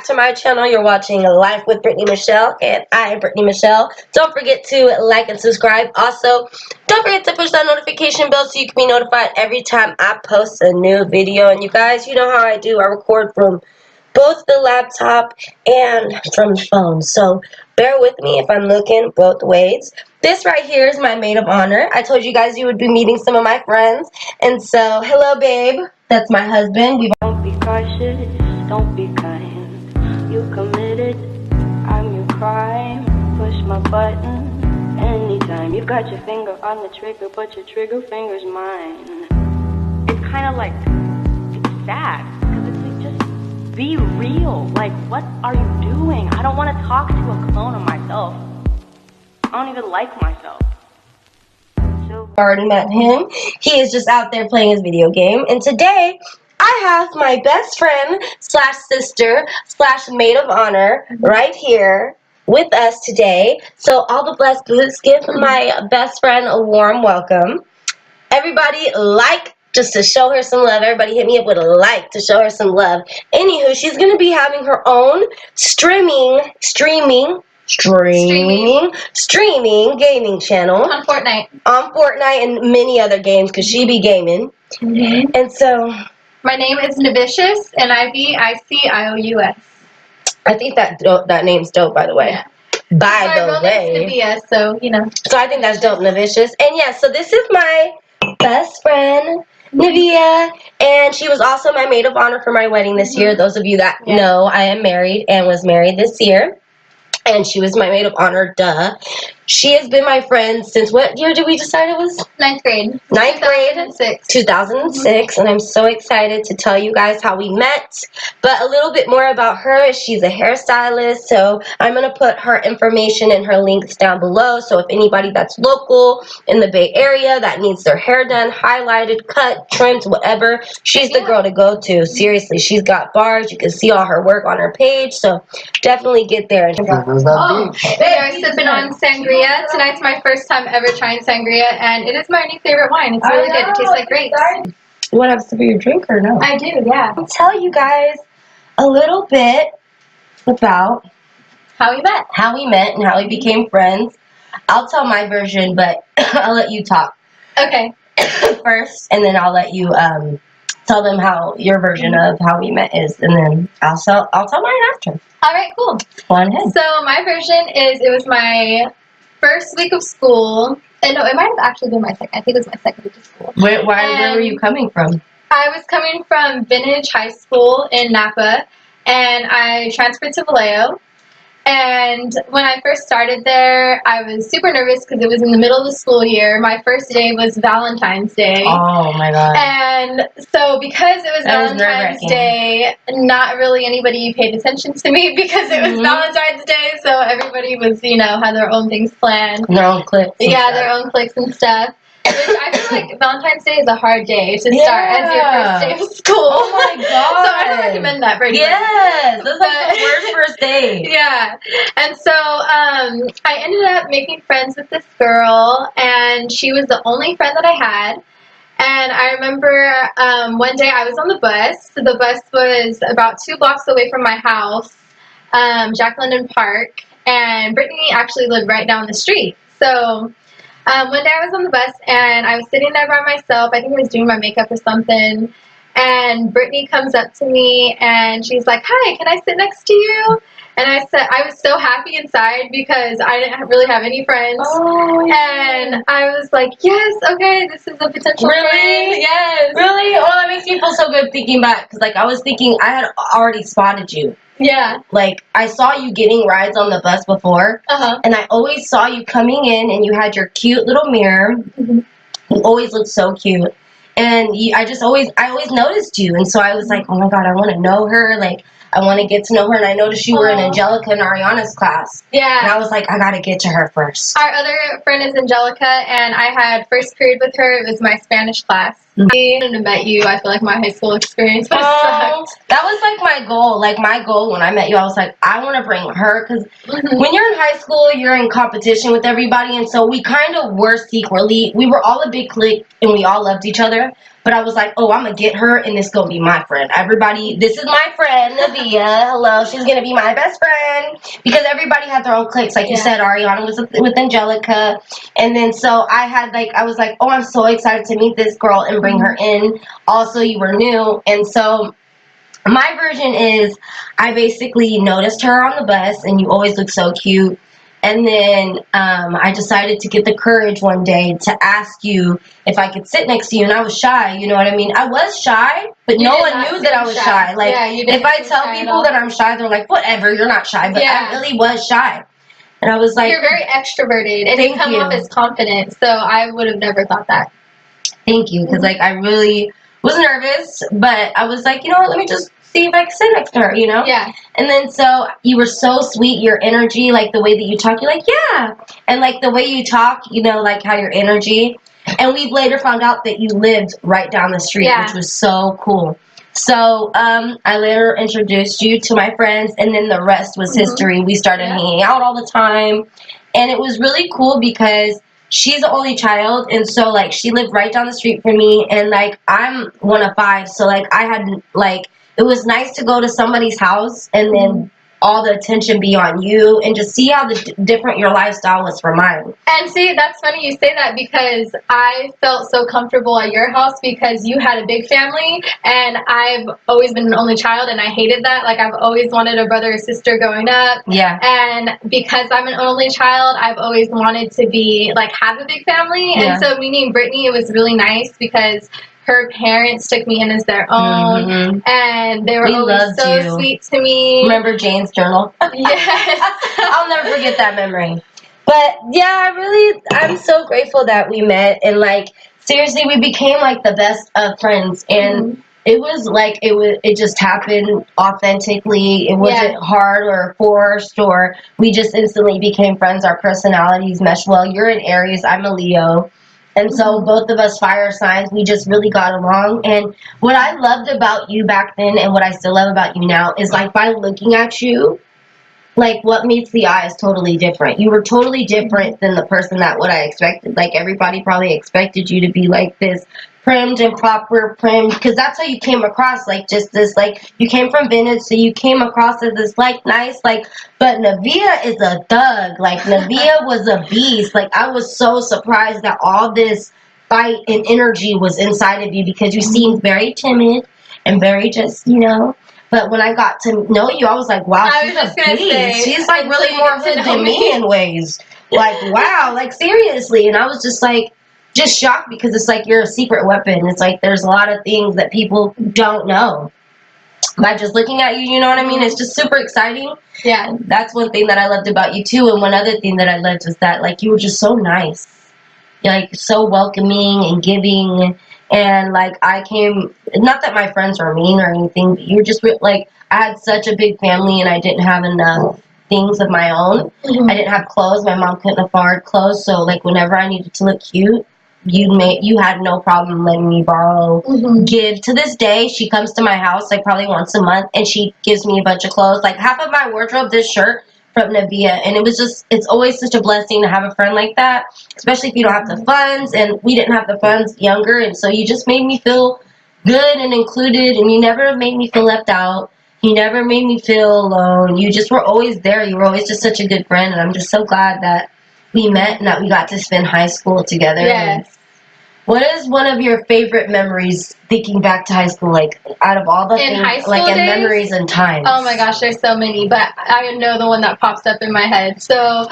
back to my channel. You're watching Life with Brittany Michelle, and I am Brittany Michelle. Don't forget to like and subscribe. Also, don't forget to push that notification bell so you can be notified every time I post a new video. And you guys, you know how I do. I record from both the laptop and from the phone. So bear with me if I'm looking both ways. This right here is my maid of honor. I told you guys you would be meeting some of my friends. And so, hello babe. That's my husband. Don't be cautious, don't be kind. You committed, I'm your crime. Push my button anytime. You got your finger on the trigger, but your trigger finger's mine. It's kind of like, it's sad. Because it's like, just be real. Like, what are you doing? I don't want to talk to a clone of myself. I don't even like myself. Already met him. He is just out there playing his video game. And today, I have my best friend slash sister slash maid of honor right here with us today. So all the blessed, let's give my best friend a warm welcome. Everybody just to show her some love. Everybody hit me up with a like to show her some love. Anywho, she's going to be having her own streaming gaming channel on Fortnite and many other games because she be gaming. And so my name is NIVEAH, NIVEAH. I think that name's dope, by the way. Yeah. By the way, NIVEAH, so you know. So I think that's dope, NIVEAH. And yeah, so this is my best friend NIVEAH, and she was also my maid of honor for my wedding this year. Those of you that know, I am married and was married this year. And she was my maid of honor, duh. She has been my friend since what year did we decide it was? Ninth grade. 2006. And I'm so excited to tell you guys how we met. But a little bit more about her. She's a hairstylist. So I'm going to put her information and her links down below. So if anybody that's local in the Bay Area that needs their hair done, highlighted, cut, trimmed, whatever, she's the girl to go to. Seriously, she's got bars. You can see all her work on her page. So definitely get there. We are sipping on sangria. Tonight's my first time ever trying sangria, and it is my new favorite wine. It's really good. It tastes like grapes. You want to have some of your drink or no? I do, yeah. I'll tell you guys a little bit about how we met and how we became friends. I'll tell my version, but I'll let you talk. Okay. First, and then I'll let you tell them how your version of how we met is, and then I'll tell mine after. All right, cool. Go on ahead. So my version is it was my first week of school. And no, it might have actually been my second. I think it was my second week of school. Where were you coming from? I was coming from Vintage High School in NIVEAH, and I transferred to Vallejo. And when I first started there, I was super nervous because it was in the middle of the school year. My first day was Valentine's Day. Oh my God. And so because it was Valentine's Day, not really anybody paid attention to me because it was Valentine's Day. So everybody was, had their own things planned. Their own cliques. Yeah, their own cliques and stuff. Which I feel like Valentine's Day is a hard day to start as your first day of school. Oh my God. So I don't recommend that for anybody. Yes, that's like the worst first day. Yeah. And so I ended up making friends with this girl, and she was the only friend that I had. And I remember one day I was on the bus. So the bus was about 2 blocks away from my house, Jack London Park, and Brittany actually lived right down the street. So one day I was on the bus and I was sitting there by myself. I think I was doing my makeup or something. And Brittany comes up to me and she's like, "Hi, can I sit next to you?" And I said, I was so happy inside because I didn't really have any friends. Oh, yeah. And I was like, yes, okay, this is a potential friend. Yes. Really? Oh, that makes me feel so good thinking back. Because, I was thinking I had already spotted you. Yeah. I saw you getting rides on the bus before. And I always saw you coming in and you had your cute little mirror. You always looked so cute. And I always noticed you. And so I was like, oh my God, I want to know her. I want to get to know her, and I noticed you were in Angelica and Ariana's class. Yeah. And I was like, I got to get to her first. Our other friend is Angelica, and I had first period with her. It was my Spanish class. I wouldn't have met you. I feel like my high school experience would have sucked. That was my goal. My goal when I met you, I was like, I want to bring her. Because when you're in high school, you're in competition with everybody. And so we kind of were secretly, we were all a big clique and we all loved each other. But I was like, oh, I'm gonna get her, and this gonna be my friend. Everybody, this is my friend, NIVEAH. Hello, she's gonna be my best friend. Because everybody had their own cliques. Like you said, Ariana was with Angelica. And then so I was like, oh, I'm so excited to meet this girl and bring her in. Also, you were new. And so my version is I basically noticed her on the bus, and you always look so cute. And then I decided to get the courage one day to ask you if I could sit next to you, and I was shy, you know what I mean? I was shy, but no one knew that I was shy. Like, if I tell people that I'm shy, they're like, whatever, you're not shy, but I really was shy. And I was like... You're very extroverted, and you come off as confident, so I would have never thought that. Thank you, because, like, I really was nervous, but I was like, you know what, let me just see if I can sit next to her, you know? Yeah. And then so you were so sweet, your energy, like the way that you talk, you're like, yeah. And like the way you talk, you know, like how your energy. And we later found out that you lived right down the street, which was so cool. So I later introduced you to my friends, and then the rest was history. We started hanging out all the time. And it was really cool because she's the only child, and so like she lived right down the street from me, and like I'm one of 5, so like I had like... It was nice to go to somebody's house and then all the attention be on you, and just see how different your lifestyle was from mine. And see, that's funny you say that, because I felt so comfortable at your house because you had a big family, and I've always been an only child, and I hated that. Like, I've always wanted a brother or sister growing up. Yeah. And because I'm an only child, I've always wanted to be, like, have a big family. And so meeting Brittany, it was really nice because her parents took me in as their own, and they were always so sweet to me. Remember Jane's journal? Yes. I'll never forget that memory. But yeah, I'm so grateful that we met, and like seriously, we became like the best of friends, and it was like it just happened authentically. It wasn't hard or forced, or we just instantly became friends. Our personalities meshed well. You're an Aries, I'm a Leo. And so both of us fire signs, we just really got along. And what I loved about you back then, and what I still love about you now, is like by looking at you, like what meets the eye is totally different. You were totally different than the person that what I expected. Like everybody probably expected you to be like this primed and proper primed, because that's how you came across, like just this, like you came from vintage, so you came across as this like nice, like, but NIVEAH is a thug. Like NIVEAH was a beast. Like I was so surprised that all this fight and energy was inside of you, because you seemed very timid and very just, you know. But when I got to know you, I was like, wow, she's a beast. She's like really more hood than me in ways. Like, wow, like seriously. And I was just like, just shocked, because it's like you're a secret weapon. It's like there's a lot of things that people don't know by just looking at you, you know what I mean? It's just super exciting. Yeah. That's one thing that I loved about you too. And one other thing that I loved was that like you were just so nice. You're like so welcoming and giving. And like I came, not that my friends were mean or anything, but you were just like, I had such a big family and I didn't have enough things of my own. I didn't have clothes. My mom couldn't afford clothes. So like whenever I needed to look cute, you had no problem letting me borrow, give. To this day, she comes to my house like probably once a month, and she gives me a bunch of clothes. Like half of my wardrobe, this shirt from NIVEAH, and it was just, it's always such a blessing to have a friend like that, especially if you don't have the funds, and we didn't have the funds younger, and so you just made me feel good and included, and you never made me feel left out. You never made me feel alone. You just were always there. You were always just such a good friend, and I'm just so glad that we met and that we got to spend high school together. Yes. What is one of your favorite memories thinking back to high school, like out of all the In things, high school like in days? memories and times? Oh my gosh, there's so many, but I know the one that pops up in my head. So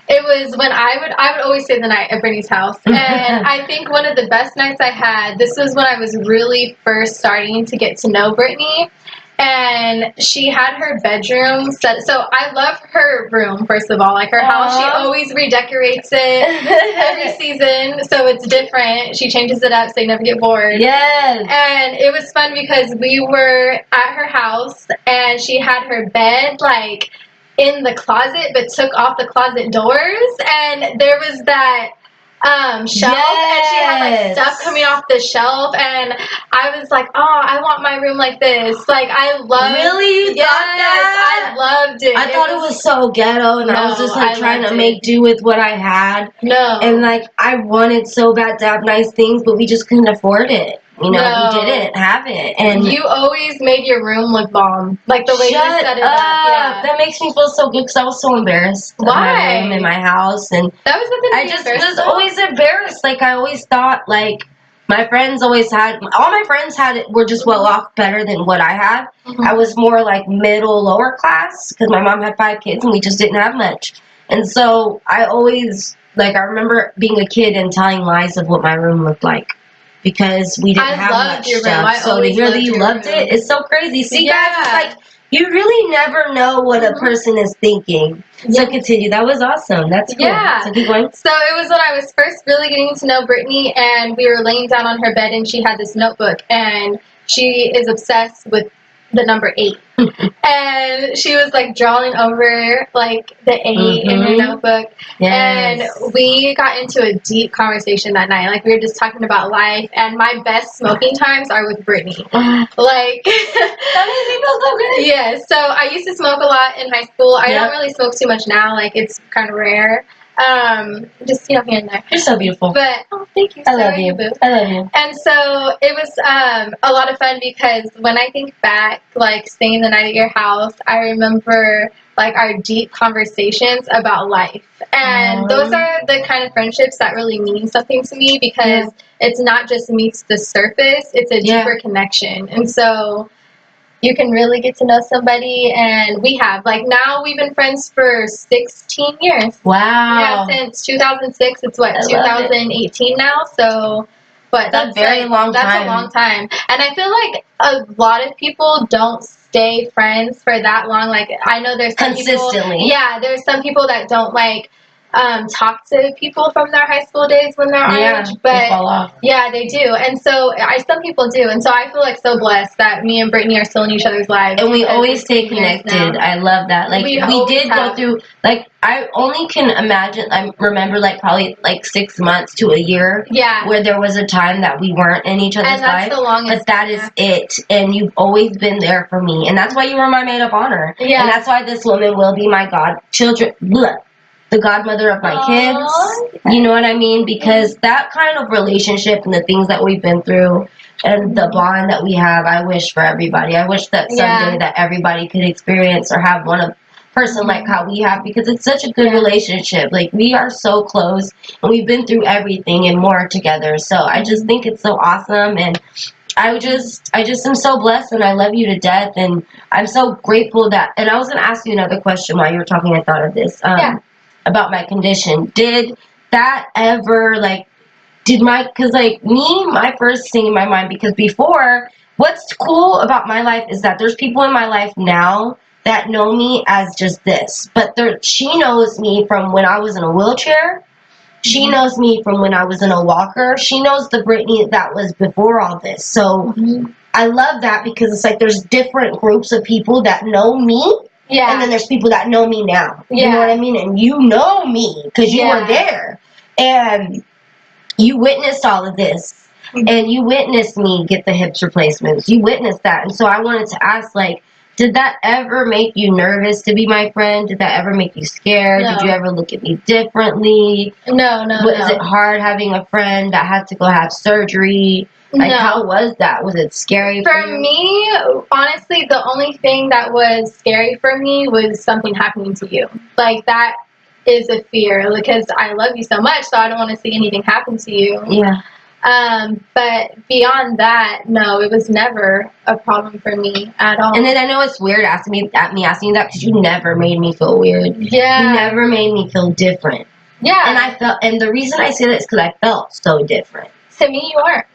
it was when I would always stay the night at Brittany's house, and I think one of the best nights I had, this was when I was really first starting to get to know Brittany. And she had her bedroom set. So I love her room, first of all. Like her house, she always redecorates it every season. So it's different. She changes it up so you never get bored. Yes. And it was fun because we were at her house and she had her bed like in the closet but took off the closet doors. And there was that shelf, and she had like stuff coming off the shelf, and I was like, oh, I want my room like this. Like I loved Really? Yes, I loved it. I thought it was so ghetto, and I was just like trying to make do with what I had. No. And like I wanted so bad to have nice things, but we just couldn't afford it. You know, No. we didn't have it. And you always made your room look bomb. Like the way you shut set it up. up. Yeah. That makes me feel so good because I was so embarrassed of my Why? room in my house, and That was nothing to I be just embarrassed was about. always embarrassed. Like I always thought, like my friends always had, all my friends had it, were just well off better than what I had. I was more like middle, lower class because my mom had 5 kids and we just didn't have much. And so I always, like, I remember being a kid and telling lies of what my room looked like because we didn't have loved much your room. stuff. I So to always hear that loved you your loved room. it is so crazy. See, guys, Yeah. it's like you really never know what a person is thinking. So continue. That was awesome. That's cool. Yeah. So keep going. So it was when I was first really getting to know Brittany, and we were laying down on her bed, and she had this notebook, and she is obsessed with the number 8. And she was like drawing over like the 8 in her notebook. Yes. And we got into a deep conversation that night. Like we were just talking about life, and my best smoking times are with Brittany. Like that made me feel so good. Yeah, so I used to smoke a lot in high school. I don't really smoke too much now. Like it's kind of rare. Just here and there. You're so beautiful. But thank you. I love you. Boo. I love you. And so it was a lot of fun because when I think back, like staying the night at your house, I remember like our deep conversations about life. And those are the kind of friendships that really mean something to me because it's not just meets the surface, it's a deeper connection. And so you can really get to know somebody, and we have. Like now we've been friends for 16 years. Wow. Yeah, since 2006. It's what, 2018 now? So, but that's a very long time. That's a long time. And I feel like a lot of people don't stay friends for that long. Like I know there's some consistently. People, yeah, there's some people that don't like talk to people from their high school days when they're our age, but they fall off. Yeah, they do. And so some people do, and so I feel like so blessed that me and Brittany are still in each other's lives, and we always stay connected. I love that. Like we did go through, like I only can imagine, I remember like probably like 6 months to a year where there was a time that we weren't in each other's lives, the longest, but that is it. And you've always been there for me, and that's why you were my made up honor. And that's why this woman will be my the godmother of my kids. You know what I mean? Because that kind of relationship and the things that we've been through and the bond that we have, I wish for everybody. I wish that someday that everybody could experience or have one person like how we have, because it's such a good relationship. Like we are so close and we've been through everything and more together. So I just think it's so awesome, and I just am so blessed, and I love you to death, and I'm so grateful that, and I was going to ask you another question while you were talking. I thought of this. About my condition. Did that ever, like, because like me, my first thing in my mind, because before, what's cool about my life is that there's people in my life now that know me as just this, but she knows me from when I was in a wheelchair. She knows me from when I was in a walker. She knows the Brittany that was before all this. So I love that, because it's like there's different groups of people that know me. Yeah. And then there's people that know me now. You know what I mean? And you know me because you were there. And you witnessed all of this. And you witnessed me get the hips replacements. You witnessed that. And so I wanted to ask, like, did that ever make you nervous to be my friend? Did that ever make you scared? No. Did you ever look at me differently? No. Was it hard having a friend that had to go have surgery? Like, how was that? Was it scary for you? For me, honestly, the only thing that was scary for me was something happening to you. Like, that is a fear, because I love you so much, so I don't want to see anything happen to you. Yeah. But beyond that, no, it was never a problem for me at all. And then I know it's weird asking me that because you never made me feel weird. Yeah. You never made me feel different. Yeah. And the reason I say that is because I felt so different. To me, you are.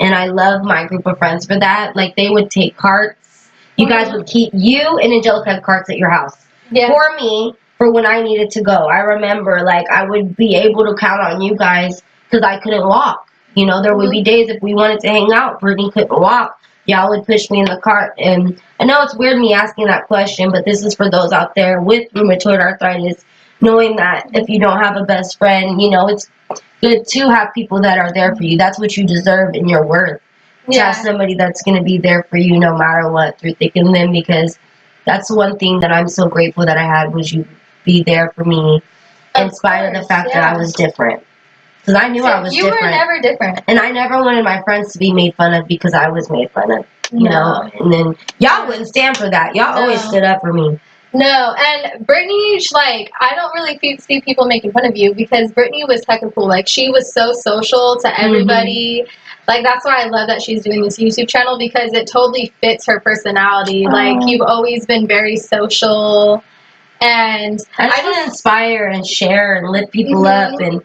And I love my group of friends for that. Like, they would take carts. You guys would keep, you and Angelica had carts at your house. Yeah. For me, for when I needed to go. I remember, like, I would be able to count on you guys because I couldn't walk. You know, there would be days if we wanted to hang out, Brittany couldn't walk. Y'all would push me in the cart. And I know it's weird me asking that question, but this is for those out there with rheumatoid arthritis, knowing that if you don't have a best friend, you know, it's good to have people that are there for you. That's what you deserve and your worth. To have somebody that's going to be there for you no matter what, through thick and thin, because that's one thing that I'm so grateful that I had, was you be there for me in spite of the fact that I was different. Because I knew I was You different. were never different. And I never wanted my friends to be made fun of because I was made fun of. You know? And then y'all wouldn't stand for that. Y'all always stood up for me. No, and Brittany, like, I don't really see people making fun of you because Brittany was hecka cool. Like, she was so social to everybody. Like, that's why I love that she's doing this YouTube channel because it totally fits her personality. Like, you've always been very social. And I just want to inspire and share and lift people up, and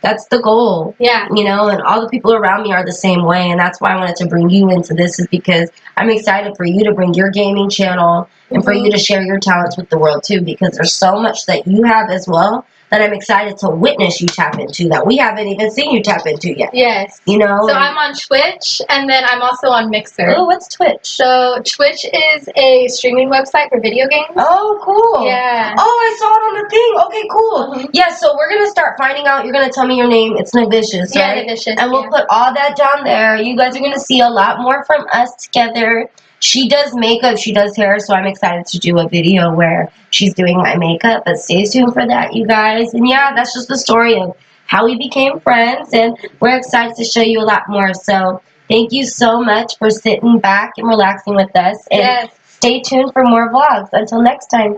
that's the goal. Yeah. You know, and all the people around me are the same way, and that's why I wanted to bring you into this, is because I'm excited for you to bring your gaming channel and for you to share your talents with the world too, because there's so much that you have as well that I'm excited to witness you tap into that we haven't even seen you tap into yet. Yes. You know? So I'm on Twitch, and then I'm also on Mixer. Oh, what's Twitch? So Twitch is a streaming website for video games. Oh, cool. Yeah. Oh, I saw it on the thing. Okay, cool. Yeah, so we're going to start finding out. You're going to tell me your name. It's NIVEAH, Yeah, right? NIVEAH, and we'll put all that down there. You guys are going to see a lot more from us together. She does makeup, she does hair, so I'm excited to do a video where she's doing my makeup, but stay tuned for that, you guys. And yeah, that's just the story of how we became friends, and we're excited to show you a lot more. So thank you so much for sitting back and relaxing with us, and stay tuned for more vlogs. Until next time.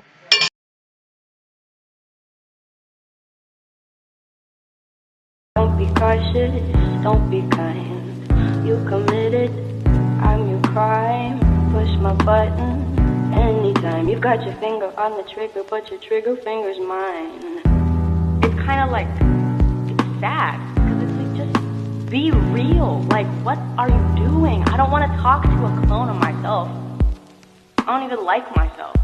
Don't be cautious, don't be kind. You committed, I'm your crime. Push my button anytime. You've got your finger on the trigger, but your trigger finger's mine. It's kind of like, it's sad, because it's like, just be real. Like, what are you doing? I don't want to talk to a clone of myself. I don't even like myself.